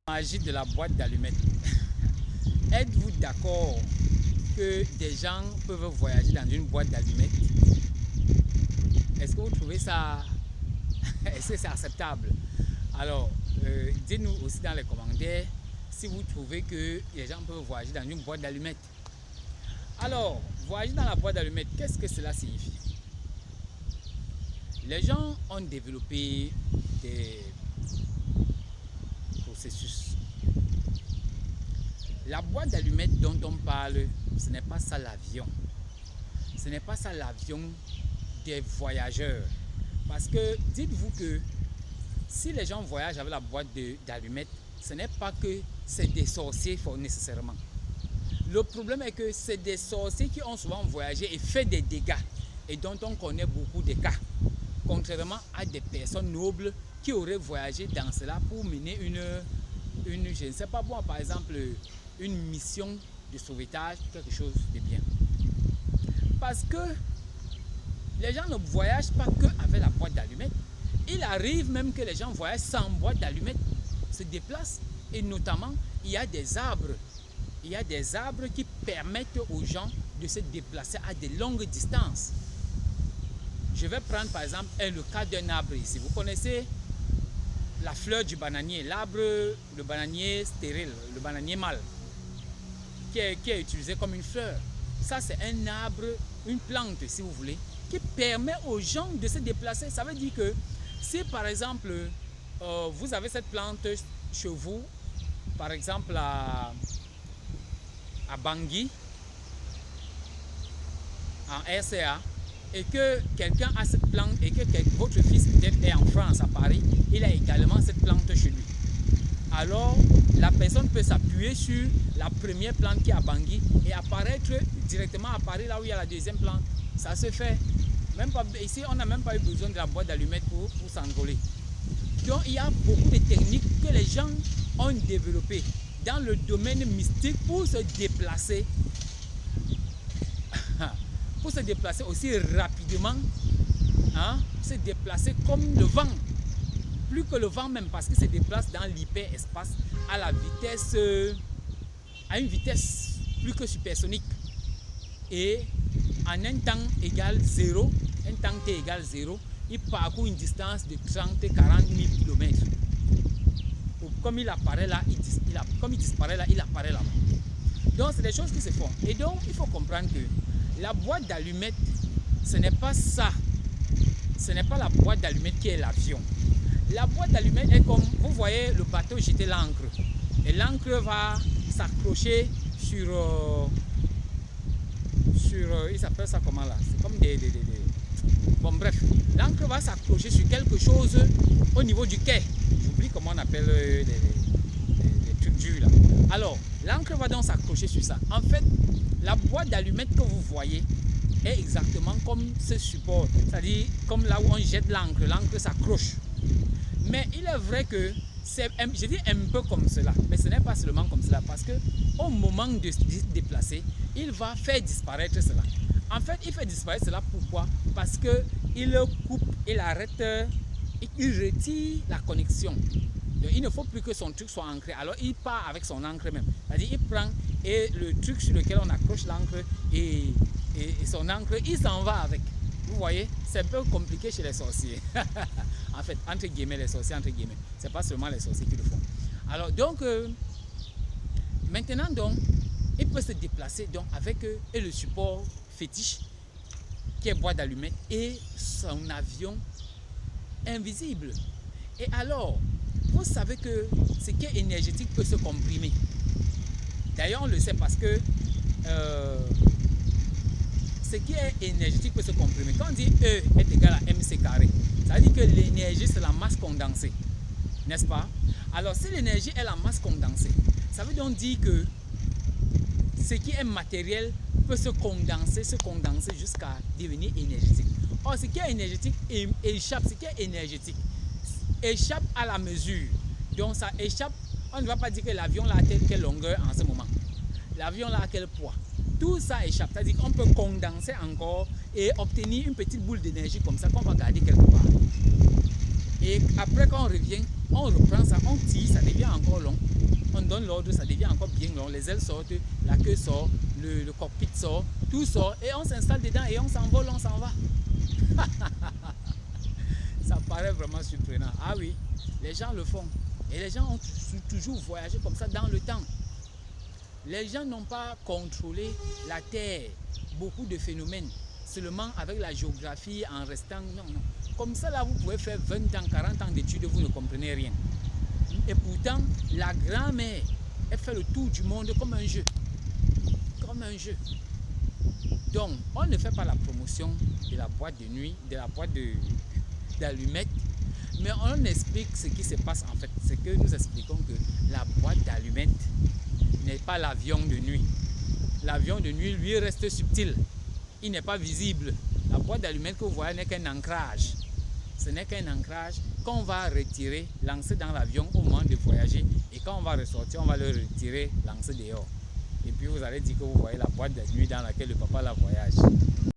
Magie de la boîte d'allumettes. Êtes-vous d'accord que des gens peuvent voyager dans une boîte d'allumettes? Est-ce que vous trouvez ça, est-ce que c'est acceptable? Alors, dites-nous aussi dans les commentaires si vous trouvez que les gens peuvent voyager dans une boîte d'allumettes. Alors, voyager dans la boîte d'allumettes, qu'est-ce que cela signifie? Les gens ont développé des processus. La boîte d'allumettes dont on parle, ce n'est pas ça l'avion. Ce n'est pas ça l'avion des voyageurs. Parce que dites-vous que si les gens voyagent avec la boîte d'allumettes, ce n'est pas que c'est des sorciers nécessairement. Le problème est que c'est des sorciers qui ont souvent voyagé et fait des dégâts et dont on connaît beaucoup de cas. Contrairement à des personnes nobles qui auraient voyagé dans cela pour mener je ne sais pas moi, par exemple, une mission de sauvetage, quelque chose de bien. Parce que les gens ne voyagent pas qu'avec la boîte d'allumettes. Il arrive même que les gens voyagent sans boîte d'allumettes, se déplacent et notamment il y a des arbres. Il y a des arbres qui permettent aux gens de se déplacer à de longues distances. Je vais prendre par exemple le cas d'un arbre ici. Vous connaissez la fleur du bananier, l'arbre, le bananier stérile, le bananier mâle, qui est utilisé comme une fleur. Ça, c'est un arbre, une plante, si vous voulez, qui permet aux gens de se déplacer. Ça veut dire que si, par exemple, vous avez cette plante chez vous, par exemple à Bangui, en RCA, et que quelqu'un a cette plante et que votre fils peut-être est en France, à Paris, il a également cette plante chez lui. Alors, la personne peut s'appuyer sur la première plante qui est à Bangui et apparaître directement à Paris, là où il y a la deuxième plante. Ça se fait. Même pas, ici, on n'a même pas eu besoin de la boîte d'allumettes pour s'envoler. Donc, il y a beaucoup de techniques que les gens ont développées dans le domaine mystique pour se déplacer. Pour se déplacer aussi rapidement, se déplacer comme le vent, plus que le vent même, parce qu'il se déplace dans l'hyperespace à une vitesse plus que supersonique et en un temps égal 0, un temps t égale 0, il parcourt une distance de 30-40 000 km. Comme il apparaît là, comme il disparaît là, il apparaît là. Donc c'est des choses qui se font. Et donc il faut comprendre que la boîte d'allumettes, ce n'est pas ça. Ce n'est pas la boîte d'allumettes qui est l'avion. La boîte d'allumettes est comme, vous voyez le bateau jeter l'ancre. Et l'ancre va s'accrocher sur il s'appelle ça comment là? C'est comme Bon bref, l'ancre va s'accrocher sur quelque chose au niveau du quai. J'oublie comment on appelle les trucs durs là. Alors, l'ancre va donc s'accrocher sur ça. En fait, la boîte d'allumettes que vous voyez est exactement comme ce support. C'est-à-dire comme là où on jette l'ancre, l'ancre s'accroche. Mais il est vrai que c'est, je dis un peu comme cela, mais ce n'est pas seulement comme cela, parce que au moment de se déplacer, il va faire disparaître cela. En fait, il fait disparaître cela pourquoi? Parce que il coupe, il arrête, il retire la connexion. Donc, il ne faut plus que son truc soit ancré. Alors il part avec son encre même. C'est-à-dire il prend et le truc sur lequel on accroche l'encre et son encre, il s'en va avec. Vous voyez, c'est un peu compliqué chez les sorciers. En fait, entre guillemets, les sorciers, entre guillemets. C'est pas seulement les sorciers qui le font. Alors donc, maintenant donc, il peut se déplacer donc avec et le support fétiche qui est boîte d'allumettes et son avion invisible. Et alors, vous savez que ce qui est énergétique peut se comprimer. D'ailleurs, on le sait parce que ce qui est énergétique peut se comprimer. Quand on dit E est égal à mc carré, ça veut dire que l'énergie c'est la masse condensée, n'est-ce pas? Alors si l'énergie est la masse condensée, ça veut donc dire que ce qui est matériel peut se condenser jusqu'à devenir énergétique. Or ce qui est énergétique échappe, ce qui est énergétique échappe à la mesure. Donc ça échappe, on ne va pas dire que l'avion là a quelle longueur en ce moment. L'avion là a quel poids. Tout ça échappe, c'est-à-dire qu'on peut condenser encore et obtenir une petite boule d'énergie comme ça qu'on va garder quelque part. Et après quand on revient, on reprend ça, on tire, ça devient encore long on donne l'ordre, ça devient encore bien long. Les ailes sortent, la queue sort, le cockpit sort, tout sort et on s'installe dedans et on s'envole, on s'en va. Ça paraît vraiment surprenant. Ah oui, les gens le font. Et les gens ont toujours voyagé comme ça dans le temps. Les gens n'ont pas contrôlé la Terre, beaucoup de phénomènes, seulement avec la géographie en restant... Non. Comme ça, là, vous pouvez faire 20 ans, 40 ans d'études, vous ne comprenez rien. Et pourtant, la grand-mère, elle fait le tour du monde comme un jeu. Comme un jeu. Donc, on ne fait pas la promotion de la boîte de nuit, de la boîte d'allumettes, mais on explique ce qui se passe en fait. C'est que nous expliquons que la boîte d'allumettes n'est pas l'avion de nuit. L'avion de nuit, lui, reste subtil. Il n'est pas visible. La boîte d'allumettes que vous voyez n'est qu'un ancrage. Ce n'est qu'un ancrage qu'on va retirer, lancer dans l'avion au moment de voyager. Et quand on va ressortir, on va le retirer, lancer dehors. Et puis vous allez dire que vous voyez la boîte de nuit dans laquelle le papa la voyage.